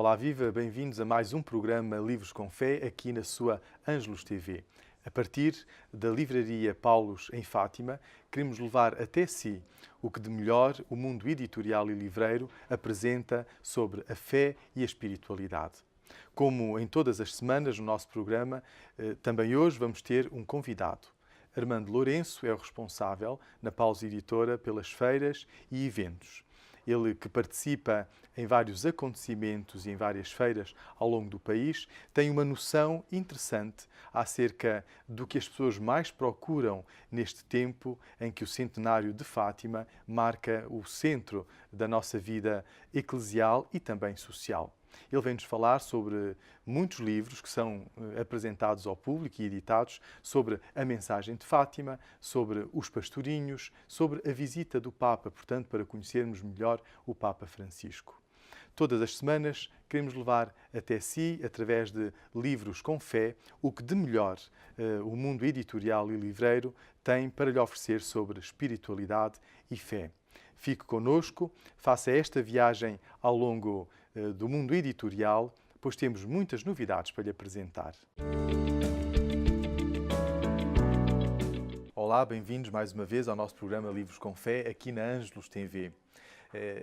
Olá, viva! Bem-vindos a mais um programa Livros com Fé, aqui na sua Ângelos TV. A partir da livraria Paulos, em Fátima, queremos levar até si o que de melhor o mundo editorial e livreiro apresenta sobre a fé e a espiritualidade. Como em todas as semanas no nosso programa, também hoje vamos ter um convidado. Armando Lourenço é o responsável, na Paulos Editora, pelas feiras e eventos. Ele que participa em vários acontecimentos e em várias feiras ao longo do país, tem uma noção interessante acerca do que as pessoas mais procuram neste tempo em que o centenário de Fátima marca o centro da nossa vida eclesial e também social. Ele vem-nos falar sobre muitos livros que são apresentados ao público e editados sobre a mensagem de Fátima, sobre os pastorinhos, sobre a visita do Papa, portanto, para conhecermos melhor o Papa Francisco. Todas as semanas queremos levar até si, através de livros com fé, o que de melhor o mundo editorial e livreiro tem para lhe oferecer sobre espiritualidade e fé. Fique connosco, faça esta viagem ao longo do mundo editorial, pois temos muitas novidades para lhe apresentar. Olá, bem-vindos mais uma vez ao nosso programa Livros com Fé, aqui na Ângelos TV.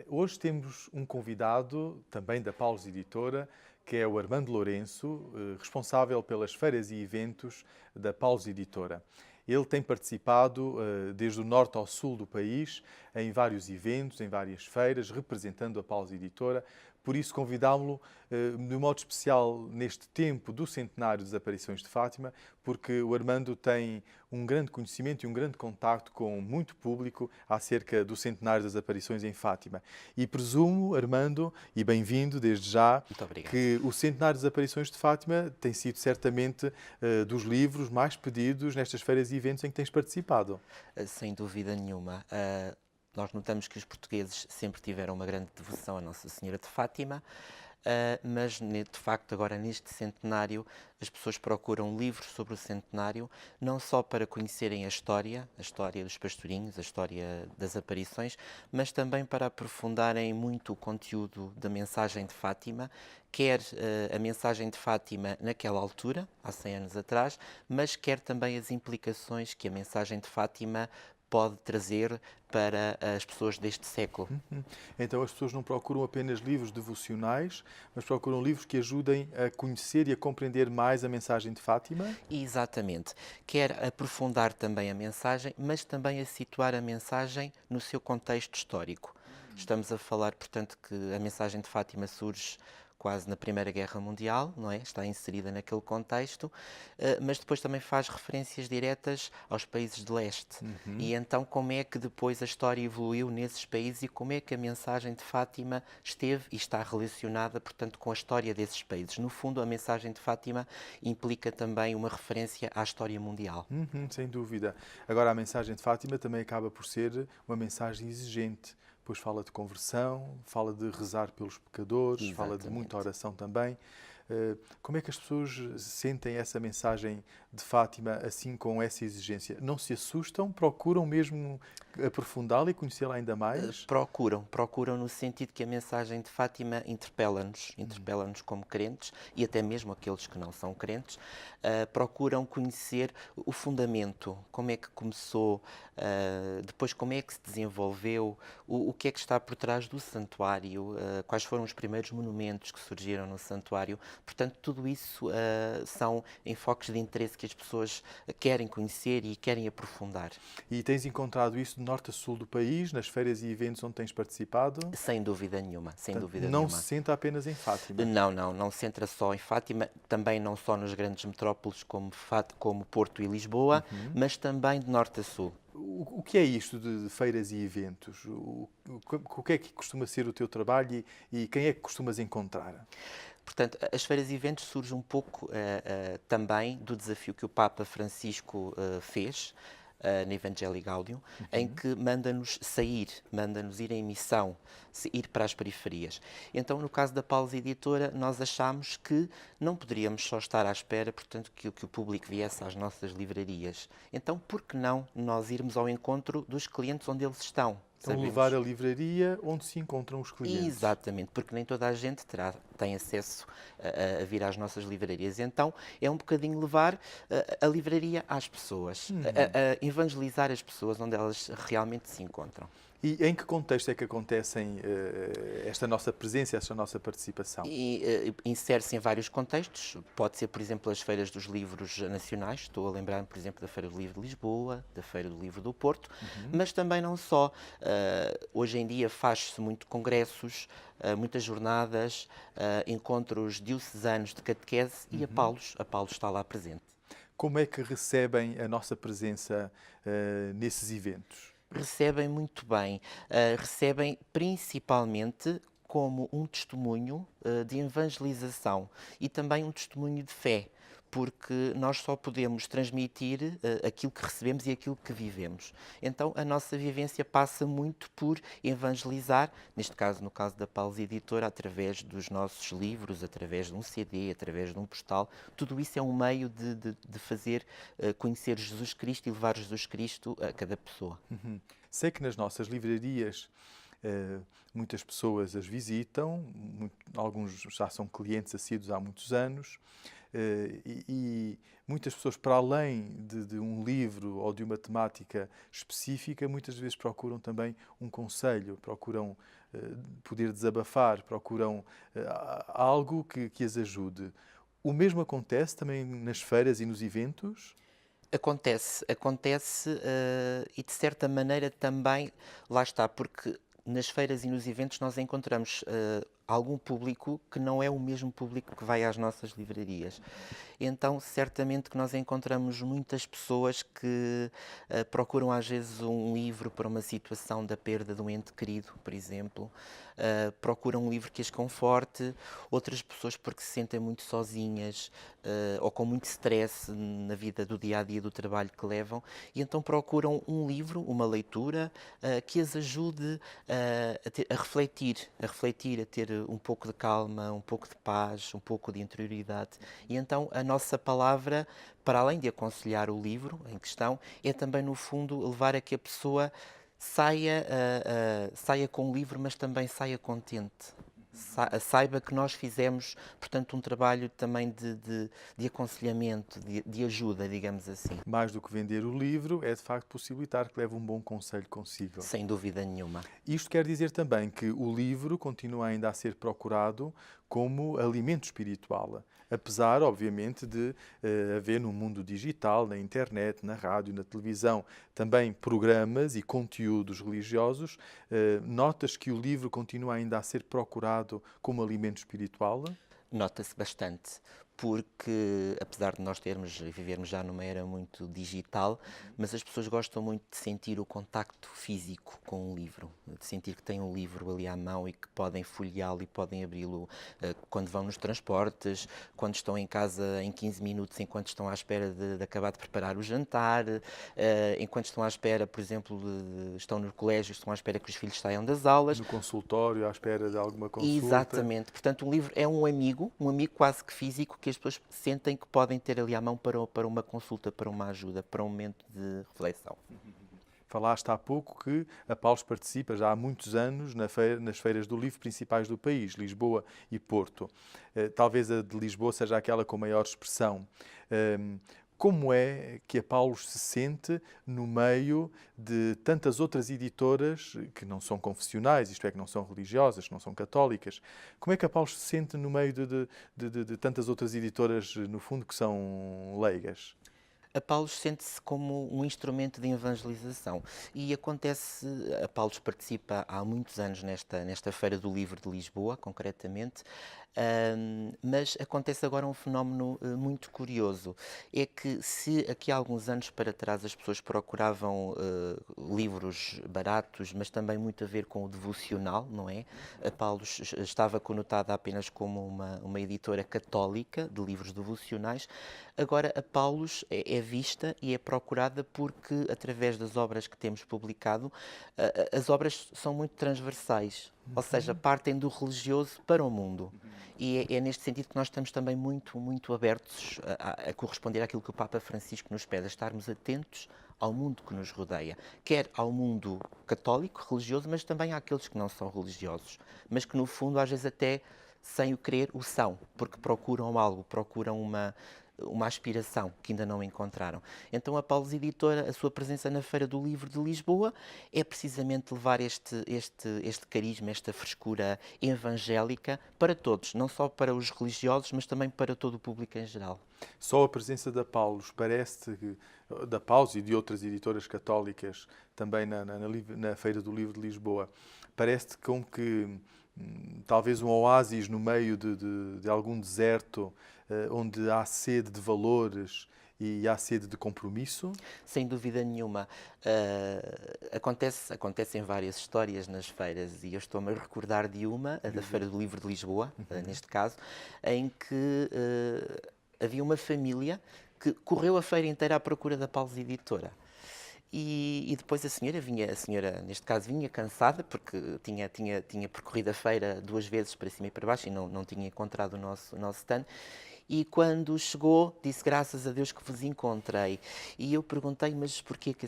Hoje temos um convidado, também da Paulos Editora, que é o Armando Lourenço, responsável pelas feiras e eventos da Paulos Editora. Ele tem participado desde o norte ao sul do país em vários eventos, em várias feiras, representando a Paulos Editora. Por isso convidámo-lo de modo especial neste tempo do centenário das aparições de Fátima, porque o Armando tem um grande conhecimento e um grande contacto com muito público acerca do centenário das aparições em Fátima. E presumo, Armando, e bem-vindo desde já, que o centenário das aparições de Fátima tem sido certamente dos livros mais pedidos nestas feiras e eventos em que tens participado. Sem dúvida nenhuma. Nós notamos que os portugueses sempre tiveram uma grande devoção à Nossa Senhora de Fátima, mas de facto agora neste centenário as pessoas procuram livros sobre o centenário, não só para conhecerem a história dos pastorinhos, a história das aparições, mas também para aprofundarem muito o conteúdo da mensagem de Fátima, quer a mensagem de Fátima naquela altura, há 100 anos atrás, mas quer também as implicações que a mensagem de Fátima pode trazer para as pessoas deste século. Então as pessoas não procuram apenas livros devocionais, mas procuram livros que ajudem a conhecer e a compreender mais a mensagem de Fátima? Exatamente. Quer aprofundar também a mensagem, mas também a situar a mensagem no seu contexto histórico. Estamos a falar, portanto, que a mensagem de Fátima surge quase na Primeira Guerra Mundial, não é? Está inserida naquele contexto, mas depois também faz referências diretas aos países de leste. E então como é que depois a história evoluiu nesses países e como é que a mensagem de Fátima esteve e está relacionada, portanto, com a história desses países. No fundo, a mensagem de Fátima implica também uma referência à história mundial. Sem dúvida. Agora, a mensagem de Fátima também acaba por ser uma mensagem exigente. Depois fala de conversão, fala de rezar pelos pecadores, Exatamente. Fala de muita oração também. Como é que as pessoas sentem essa mensagem de Fátima assim com essa exigência? Não se assustam? Procuram mesmo aprofundá-la e conhecê-la ainda mais? Procuram no sentido que a mensagem de Fátima interpela-nos como crentes e até mesmo aqueles que não são crentes, procuram conhecer o fundamento, como é que começou, depois como é que se desenvolveu, o que é que está por trás do santuário, quais foram os primeiros monumentos que surgiram no santuário. Portanto, tudo isso são enfoques de interesse que as pessoas querem conhecer e querem aprofundar. E tens encontrado isso de norte a sul do país, nas feiras e eventos onde tens participado? Sem dúvida nenhuma, Não se senta apenas em Fátima? Não se centra só em Fátima, também não só nas grandes metrópoles como Porto e Lisboa, mas também de norte a sul. O que é isto de feiras e eventos? O que é que costuma ser o teu trabalho e quem é que costumas encontrar? Portanto, as feiras e eventos surgem um pouco também do desafio que o Papa Francisco fez na Evangelii Gaudium, em que manda-nos sair, manda-nos ir em missão, ir para as periferias. Então, no caso da Paulos Editora, nós achámos que não poderíamos só estar à espera, portanto, que o público viesse às nossas livrarias. Então, por que não nós irmos ao encontro dos clientes onde eles estão? Então, levar a livraria onde se encontram os clientes. Exatamente, porque nem toda a gente tem acesso a vir às nossas livrarias. Então, é um bocadinho levar a livraria às pessoas, a evangelizar as pessoas onde elas realmente se encontram. E em que contexto é que acontecem esta nossa presença, esta nossa participação? Insere-se em vários contextos. Pode ser, por exemplo, as feiras dos livros nacionais. Estou a lembrar-me, por exemplo, da Feira do Livro de Lisboa, da Feira do Livro do Porto, mas também não só. Hoje em dia faz-se muito congressos, muitas jornadas, encontros diocesanos de catequese e a Paulos está lá presente. Como é que recebem a nossa presença nesses eventos? Recebem muito bem. Recebem principalmente como um testemunho de evangelização e também um testemunho de fé, porque nós só podemos transmitir aquilo que recebemos e aquilo que vivemos. Então, a nossa vivência passa muito por evangelizar, neste caso, no caso da Paulos Editora, através dos nossos livros, através de um CD, através de um postal. Tudo isso é um meio de fazer conhecer Jesus Cristo e levar Jesus Cristo a cada pessoa. Sei que nas nossas livrarias muitas pessoas as visitam, alguns já são clientes assíduos há muitos anos, e muitas pessoas, para além de um livro ou de uma temática específica, muitas vezes procuram também um conselho, procuram poder desabafar, procuram algo que as ajude. O mesmo acontece também nas feiras e nos eventos? Acontece, e de certa maneira também, lá está, porque nas feiras e nos eventos nós encontramos algum público que não é o mesmo público que vai às nossas livrarias. Então, certamente que nós encontramos muitas pessoas que procuram às vezes um livro para uma situação da perda de um ente querido, por exemplo. Procuram um livro que as conforte, outras pessoas porque se sentem muito sozinhas ou com muito stress na vida do dia-a-dia do trabalho que levam, e então procuram um livro, uma leitura que as ajude a refletir, a ter um pouco de calma, um pouco de paz, um pouco de interioridade. E então a nossa palavra, para além de aconselhar o livro em questão, é também, no fundo, levar a que a pessoa saia com o livro, mas também saia contente. Saiba que nós fizemos, portanto, um trabalho também de aconselhamento, de ajuda, digamos assim. Mais do que vender o livro, é de facto possibilitar que leve um bom conselho consigo. Sem dúvida nenhuma. Isto quer dizer também que o livro continua ainda a ser procurado como alimento espiritual, apesar, obviamente, de haver no mundo digital, na internet, na rádio, na televisão, também programas e conteúdos religiosos. Notas que o livro continua ainda a ser procurado como alimento espiritual? Nota-se bastante, porque apesar de nós vivermos já numa era muito digital, mas as pessoas gostam muito de sentir o contacto físico com o livro, de sentir que têm um livro ali à mão e que podem folheá-lo e podem abri-lo quando vão nos transportes, quando estão em casa em 15 minutos, enquanto estão à espera de acabar de preparar o jantar, enquanto estão à espera, por exemplo, estão no colégio, estão à espera que os filhos saiam das aulas. No consultório, à espera de alguma consulta. Exatamente. Portanto, um livro é um amigo quase que físico, que as pessoas sentem que podem ter ali à mão para uma consulta, para uma ajuda, para um momento de reflexão. Falaste há pouco que a Paulos participa já há muitos anos nas feiras do livro principais do país, Lisboa e Porto. Talvez a de Lisboa seja aquela com maior expressão. Como é que a Paulos se sente no meio de tantas outras editoras que não são confessionais, isto é, que não são religiosas, que não são católicas? Como é que a Paulos se sente no meio de tantas outras editoras, no fundo, que são leigas? A Paulos sente-se como um instrumento de evangelização e a Paulos participa há muitos anos nesta Feira do Livro de Lisboa, concretamente, mas acontece agora um fenómeno muito curioso. É que se aqui há alguns anos para trás as pessoas procuravam livros baratos, mas também muito a ver com o devocional, não é? A Paulos estava conotada apenas como uma editora católica de livros devocionais. Agora a Paulos é vista e é procurada porque, através das obras que temos publicado, as obras são muito transversais. Ou seja, partem do religioso para o mundo. E é neste sentido que nós estamos também muito abertos a corresponder àquilo que o Papa Francisco nos pede, a estarmos atentos ao mundo que nos rodeia, quer ao mundo católico, religioso, mas também àqueles que não são religiosos, mas que no fundo às vezes até sem o querer o são, porque procuram algo, procuram uma aspiração que ainda não encontraram. Então a Paulus Editora, a sua presença na Feira do Livro de Lisboa é precisamente levar este carisma, esta frescura evangélica para todos, não só para os religiosos, mas também para todo o público em geral. Só a presença da Paulus da Paulus e de outras editoras católicas também na Feira do Livro de Lisboa, parece-te como que talvez um oásis no meio de algum deserto onde há sede de valores e há sede de compromisso? Sem dúvida nenhuma. Acontecem várias histórias nas feiras e eu estou-me a recordar de uma, a da Feira do Livro de Lisboa, neste caso, em que havia uma família que correu a feira inteira à procura da Paulus Editora. E depois a senhora, neste caso, vinha cansada, porque tinha percorrido a feira 2 vezes para cima e para baixo e não tinha encontrado o nosso stand. E quando chegou, disse: graças a Deus que vos encontrei. E eu perguntei: mas porquê que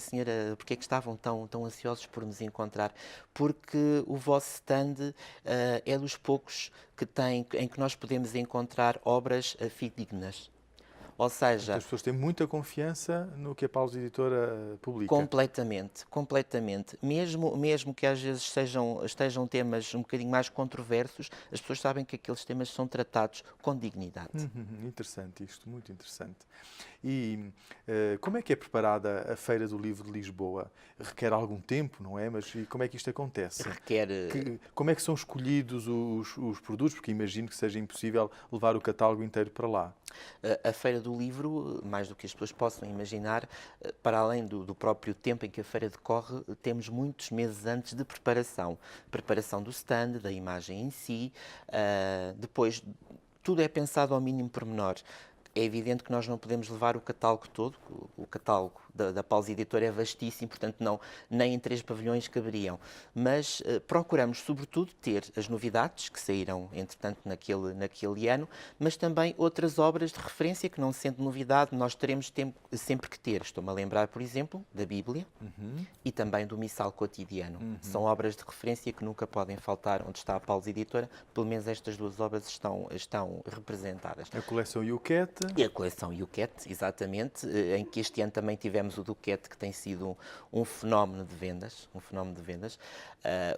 estavam tão ansiosos por nos encontrar? Porque o vosso stand é dos poucos em que nós podemos encontrar obras fidedignas. Ou seja, as pessoas têm muita confiança no que a Paulus Editora publica. Completamente. Mesmo que às vezes estejam temas um bocadinho mais controversos, as pessoas sabem que aqueles temas são tratados com dignidade. Interessante isto, muito interessante. E como é que é preparada a Feira do Livro de Lisboa? Requer algum tempo, não é? Mas como é que isto acontece? Como é que são escolhidos os produtos? Porque imagino que seja impossível levar o catálogo inteiro para lá. A Feira do Livro, mais do que as pessoas possam imaginar, para além do próprio tempo em que a feira decorre, temos muitos meses antes de preparação. Preparação do stand, da imagem em si, depois tudo é pensado ao mínimo pormenor. É evidente que nós não podemos levar o catálogo todo, o catálogo da Paulus Editora é vastíssimo, portanto nem em 3 pavilhões caberiam, mas procuramos sobretudo ter as novidades que saíram entretanto naquele ano, mas também outras obras de referência que não sendo novidade nós teremos sempre que ter. Estou-me a lembrar, por exemplo, da Bíblia e também do Missal Cotidiano. São obras de referência que nunca podem faltar onde está a Paulus Editora, pelo menos estas 2 obras estão representadas. A coleção Yucat. E a coleção Yucat, exatamente, em que este ano também tivemos o Duquette, que tem sido um fenómeno de vendas,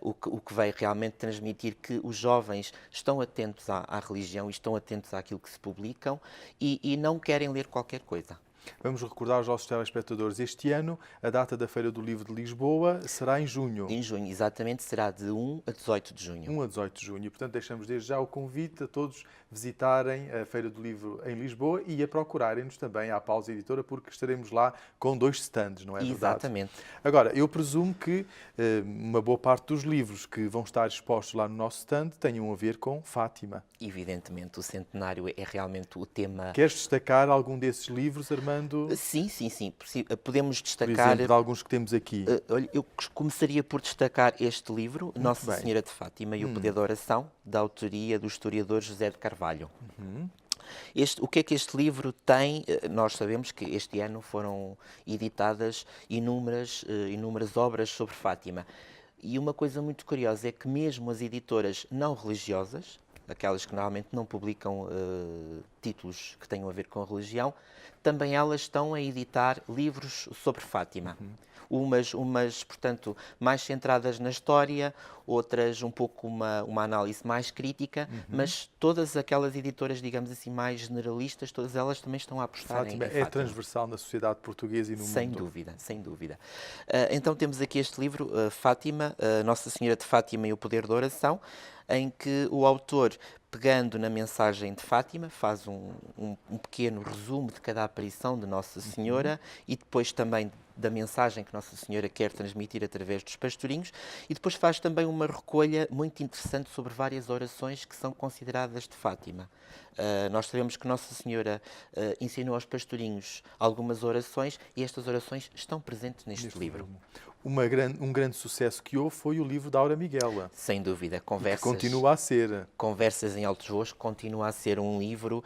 o que veio realmente transmitir que os jovens estão atentos à religião e estão atentos àquilo que se publicam e não querem ler qualquer coisa. Vamos recordar aos nossos telespectadores, este ano a data da Feira do Livro de Lisboa será em junho. Em junho, exatamente, será de 1 a 18 de junho. 1 a 18 de junho. Portanto, deixamos desde já o convite a todos visitarem a Feira do Livro em Lisboa e a procurarem-nos também à Paulus Editora, porque estaremos lá com 2 stands, não é verdade? Exatamente. Agora, eu presumo que uma boa parte dos livros que vão estar expostos lá no nosso stand tenham a ver com Fátima. Evidentemente, o centenário é realmente o tema... Queres destacar algum desses livros, Armando? Sim. Podemos destacar... Por exemplo, de alguns que temos aqui. Eu começaria por destacar este livro, Muito Nossa bem. Senhora de Fátima e o Poder da Oração, da autoria do historiador José de Carvalho. O que é que este livro tem? Nós sabemos que este ano foram editadas inúmeras obras sobre Fátima. E uma coisa muito curiosa é que mesmo as editoras não religiosas, aquelas que normalmente não publicam títulos que tenham a ver com a religião, também elas estão a editar livros sobre Fátima. Umas, portanto, mais centradas na história, outras um pouco uma análise mais crítica, mas todas aquelas editoras, digamos assim, mais generalistas, todas elas também estão a apostar em Fátima. É transversal na sociedade portuguesa e no mundo. Sem dúvida. Então temos aqui este livro, Fátima, Nossa Senhora de Fátima e o Poder da Oração, em que o autor, pegando na mensagem de Fátima, faz um pequeno resumo de cada aparição de Nossa Senhora e depois também da mensagem que Nossa Senhora quer transmitir através dos pastorinhos, e depois faz também uma recolha muito interessante sobre várias orações que são consideradas de Fátima. Nós sabemos que Nossa Senhora ensinou aos pastorinhos algumas orações e estas orações estão presentes neste livro. Um grande sucesso que houve foi o livro da Aura Miguel. Sem dúvida, que continua a ser. Conversas em Altos Voos continua a ser um livro,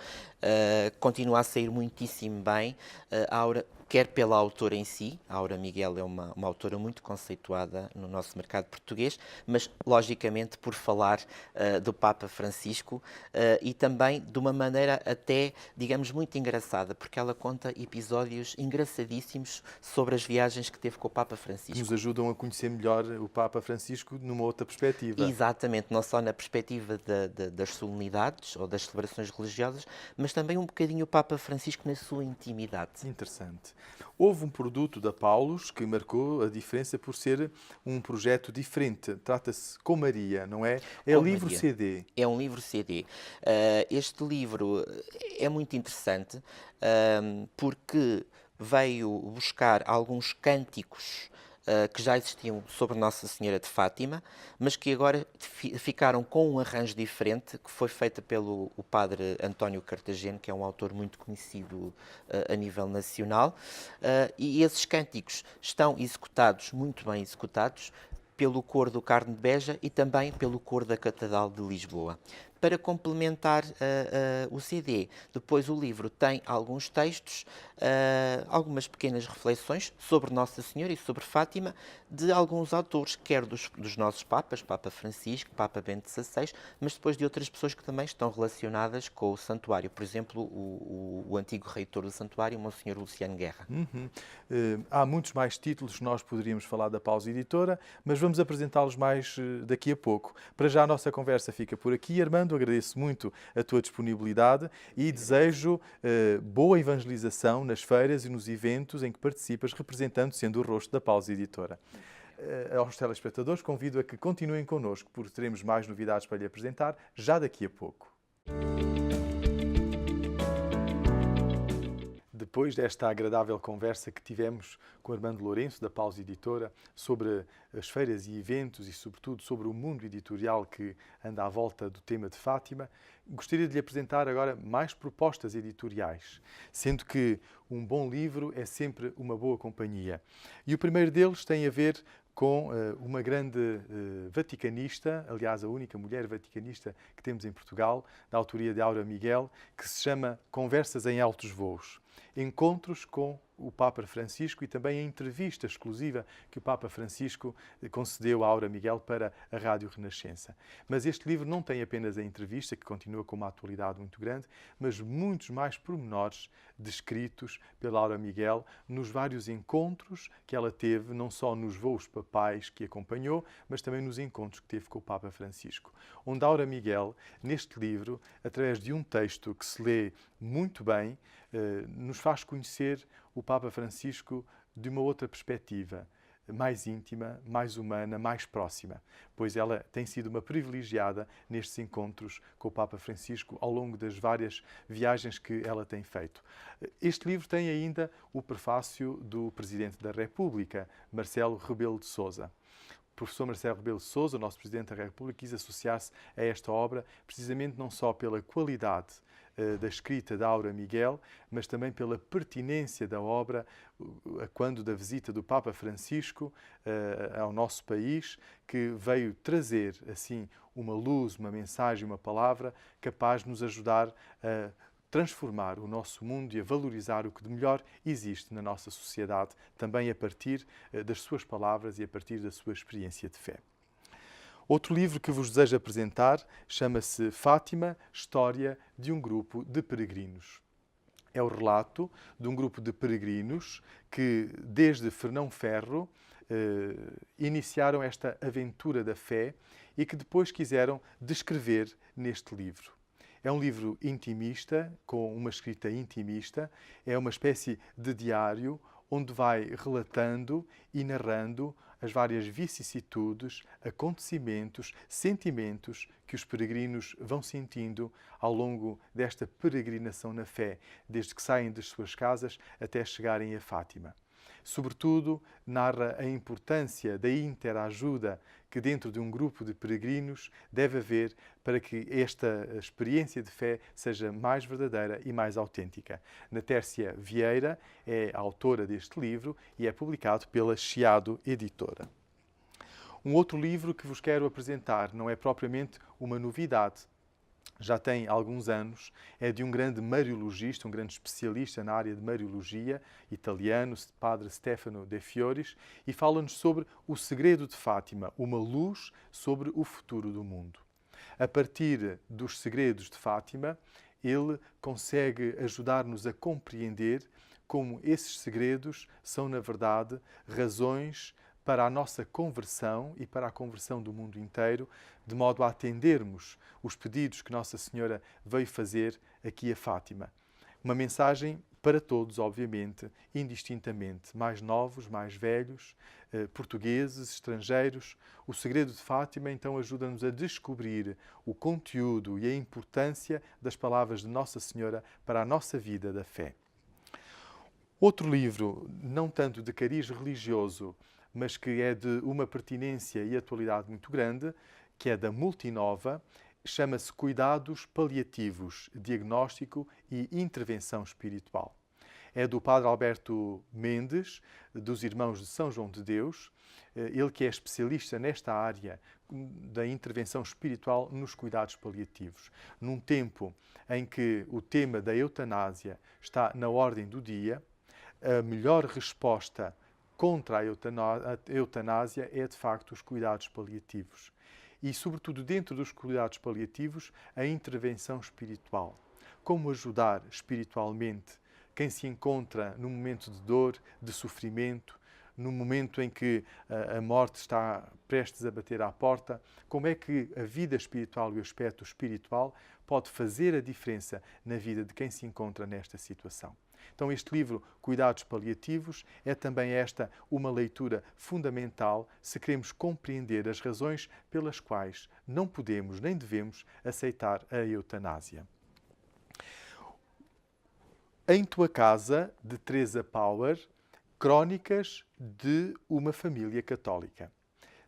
continua a sair muitíssimo bem. A Aura, quer pela autora em si, a Aura Miguel é uma autora muito conceituada no nosso mercado português, mas logicamente por falar do Papa Francisco e também de uma maneira até, digamos, muito engraçada, porque ela conta episódios engraçadíssimos sobre as viagens que teve com o Papa Francisco. Nos ajudam a conhecer melhor o Papa Francisco numa outra perspectiva. Exatamente, não só na perspectiva das solenidades ou das celebrações religiosas, mas também um bocadinho o Papa Francisco na sua intimidade. Interessante. Houve um produto da Paulus que marcou a diferença por ser um projeto diferente. Trata-se Com Maria, não é? É livro Maria. CD. É um livro CD. Este livro é muito interessante porque veio buscar alguns cânticos que já existiam sobre Nossa Senhora de Fátima, mas que agora ficaram com um arranjo diferente, que foi feito pelo o padre António Cartagena, que é um autor muito conhecido a nível nacional, e esses cânticos estão executados, muito bem executados, pelo coro do Carme de Beja e também pelo coro da Catedral de Lisboa. Para complementar o CD, depois o livro tem alguns textos, algumas pequenas reflexões sobre Nossa Senhora e sobre Fátima, de alguns autores, quer dos nossos papas, Papa Francisco, Papa Bento XVI, mas depois de outras pessoas que também estão relacionadas com o santuário. Por exemplo, o antigo reitor do santuário, Monsenhor Luciano Guerra. Há muitos mais títulos, nós poderíamos falar da Paus Editora, mas vamos apresentá-los mais daqui a pouco. Para já a nossa conversa fica por aqui. Armando, agradeço muito a tua disponibilidade e desejo boa evangelização nas feiras e nos eventos em que participas, representando, sendo o rosto da Paus Editora. Aos telespectadores, convido a que continuem connosco, porque teremos mais novidades para lhe apresentar já daqui a pouco. Depois desta agradável conversa que tivemos com Armando Lourenço, da Paus Editora, sobre as feiras e eventos e, sobretudo, sobre o mundo editorial que anda à volta do tema de Fátima, gostaria de lhe apresentar agora mais propostas editoriais, sendo que um bom livro é sempre uma boa companhia. E o primeiro deles tem a ver com uma grande vaticanista, aliás, a única mulher vaticanista que temos em Portugal, da autoria de Aura Miguel, que se chama Conversas em Altos Voos. Encontros com o Papa Francisco e também a entrevista exclusiva que o Papa Francisco concedeu à Aura Miguel para a Rádio Renascença. Mas este livro não tem apenas a entrevista, que continua com uma atualidade muito grande, mas muitos mais pormenores descritos pela Aura Miguel nos vários encontros que ela teve, não só nos voos papais que acompanhou, mas também nos encontros que teve com o Papa Francisco. Onde a Aura Miguel, neste livro, através de um texto que se lê muito bem, nos faz conhecer o Papa Francisco de uma outra perspectiva, mais íntima, mais humana, mais próxima, pois ela tem sido uma privilegiada nestes encontros com o Papa Francisco ao longo das várias viagens que ela tem feito. Este livro tem ainda o prefácio do Presidente da República, Marcelo Rebelo de Sousa. O professor Marcelo Rebelo de Sousa, o nosso Presidente da República, quis associar-se a esta obra precisamente não só pela qualidade da escrita da Aura Miguel, mas também pela pertinência da obra quando da visita do Papa Francisco ao nosso país, que veio trazer assim uma luz, uma mensagem, uma palavra capaz de nos ajudar a transformar o nosso mundo e a valorizar o que de melhor existe na nossa sociedade, também a partir das suas palavras e a partir da sua experiência de fé. Outro livro que vos desejo apresentar chama-se Fátima, História de um Grupo de Peregrinos. É o relato de um grupo de peregrinos que, desde Fernão Ferro, iniciaram esta aventura da fé e que depois quiseram descrever neste livro. É um livro intimista, com uma escrita intimista, é uma espécie de diário onde vai relatando e narrando as várias vicissitudes, acontecimentos, sentimentos que os peregrinos vão sentindo ao longo desta peregrinação na fé, desde que saem das suas casas até chegarem a Fátima. Sobretudo, narra a importância da interajuda que dentro de um grupo de peregrinos deve haver para que esta experiência de fé seja mais verdadeira e mais autêntica. Natércia Vieira é a autora deste livro e é publicado pela Chiado Editora. Um outro livro que vos quero apresentar não é propriamente uma novidade. Já tem alguns anos, é de um grande mariologista, um grande especialista na área de mariologia, italiano, padre Stefano De Fioris, e fala-nos sobre o segredo de Fátima, uma luz sobre o futuro do mundo. A partir dos segredos de Fátima, ele consegue ajudar-nos a compreender como esses segredos são, na verdade, razões para a nossa conversão e para a conversão do mundo inteiro, de modo a atendermos os pedidos que Nossa Senhora veio fazer aqui a Fátima. Uma mensagem para todos, obviamente, indistintamente, mais novos, mais velhos, portugueses, estrangeiros. O segredo de Fátima, então, ajuda-nos a descobrir o conteúdo e a importância das palavras de Nossa Senhora para a nossa vida da fé. Outro livro, não tanto de cariz religioso, mas que é de uma pertinência e atualidade muito grande, que é da Multinova, chama-se Cuidados Paliativos, Diagnóstico e Intervenção Espiritual. É do Padre Alberto Mendes, dos Irmãos de São João de Deus, ele que é especialista nesta área da intervenção espiritual nos cuidados paliativos. Num tempo em que o tema da eutanásia está na ordem do dia, a melhor resposta contra a eutanásia é, de facto, os cuidados paliativos. E, sobretudo, dentro dos cuidados paliativos, a intervenção espiritual. Como ajudar espiritualmente quem se encontra num momento de dor, de sofrimento, no momento em que a morte está prestes a bater à porta, como é que a vida espiritual e o aspecto espiritual pode fazer a diferença na vida de quem se encontra nesta situação. Então, este livro, Cuidados Paliativos, é também esta uma leitura fundamental se queremos compreender as razões pelas quais não podemos nem devemos aceitar a eutanásia. Em Tua Casa, de Teresa Power, Crónicas de uma Família Católica.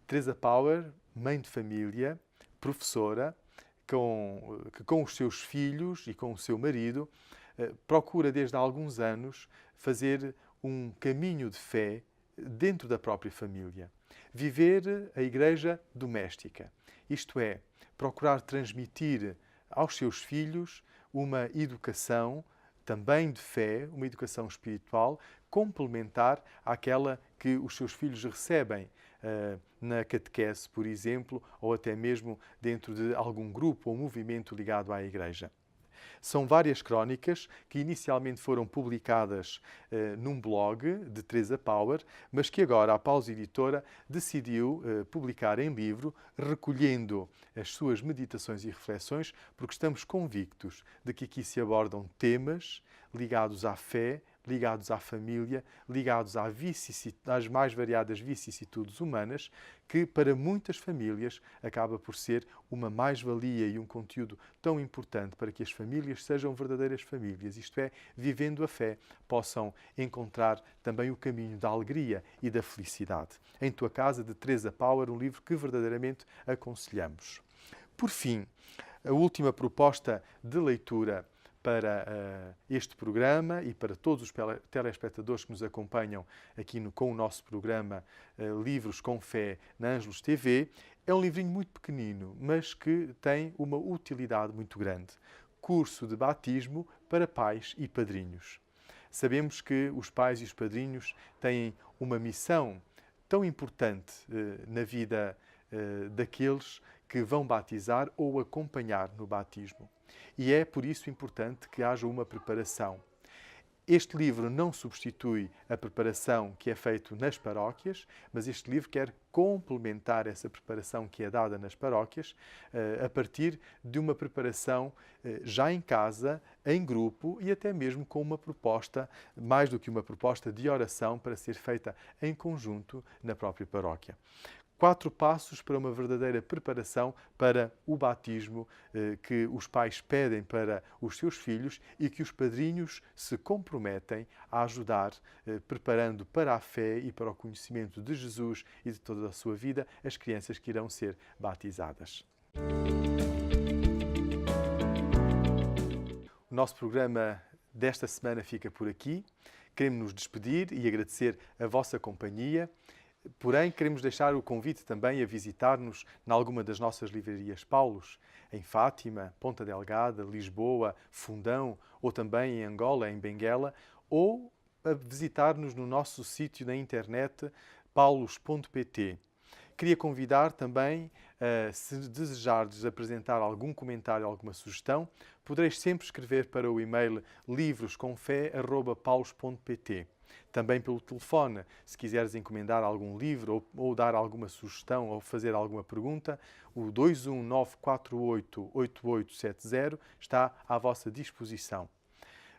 Teresa Power, mãe de família, professora, que com os seus filhos e com o seu marido procura desde há alguns anos fazer um caminho de fé dentro da própria família. Viver a igreja doméstica. Isto é, procurar transmitir aos seus filhos uma educação também de fé, uma educação espiritual, complementar àquela que os seus filhos recebem na catequese, por exemplo, ou até mesmo dentro de algum grupo ou movimento ligado à Igreja. São várias crónicas que inicialmente foram publicadas num blog de Teresa Power, mas que agora a Paus Editora decidiu publicar em livro, recolhendo as suas meditações e reflexões, porque estamos convictos de que aqui se abordam temas ligados à fé, ligados à família, ligados às mais variadas vicissitudes humanas, que para muitas famílias acaba por ser uma mais-valia e um conteúdo tão importante para que as famílias sejam verdadeiras famílias, isto é, vivendo a fé, possam encontrar também o caminho da alegria e da felicidade. Em Tua Casa, de Teresa Power, um livro que verdadeiramente aconselhamos. Por fim, a última proposta de leitura para este programa e para todos os telespectadores que nos acompanham aqui com o nosso programa Livros com Fé na Ângelos TV, é um livrinho muito pequenino, mas que tem uma utilidade muito grande. Curso de Batismo para Pais e Padrinhos. Sabemos que os pais e os padrinhos têm uma missão tão importante na vida daqueles que vão batizar ou acompanhar no batismo. E é por isso importante que haja uma preparação. Este livro não substitui a preparação que é feita nas paróquias, mas este livro quer complementar essa preparação que é dada nas paróquias a partir de uma preparação já em casa, em grupo e até mesmo com uma proposta, mais do que uma proposta de oração para ser feita em conjunto na própria paróquia. 4 passos para uma verdadeira preparação para o batismo que os pais pedem para os seus filhos e que os padrinhos se comprometem a ajudar, preparando para a fé e para o conhecimento de Jesus e de toda a sua vida as crianças que irão ser batizadas. O nosso programa desta semana fica por aqui. Queremos nos despedir e agradecer a vossa companhia. Porém, queremos deixar o convite também a visitar-nos em alguma das nossas livrarias Paulos, em Fátima, Ponta Delgada, Lisboa, Fundão, ou também em Angola, em Benguela, ou a visitar-nos no nosso sítio na internet paulos.pt. Queria convidar também, se desejardes apresentar algum comentário, alguma sugestão, podereis sempre escrever para o e-mail livroscomfé@paulos.pt. Também pelo telefone, se quiseres encomendar algum livro ou dar alguma sugestão ou fazer alguma pergunta, o 219488870 está à vossa disposição.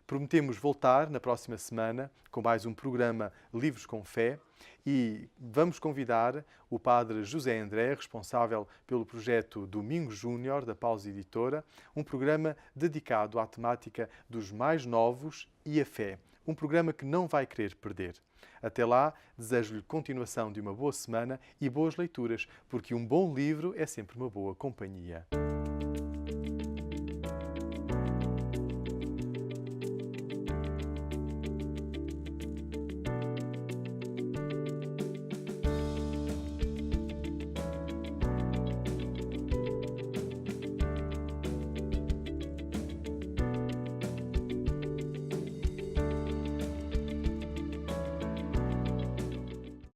Prometemos voltar na próxima semana com mais um programa Livros com Fé e vamos convidar o padre José André, responsável pelo projeto Domingo Júnior da Paus Editora, um programa dedicado à temática dos mais novos e a fé. Um programa que não vai querer perder. Até lá, desejo-lhe continuação de uma boa semana e boas leituras, porque um bom livro é sempre uma boa companhia.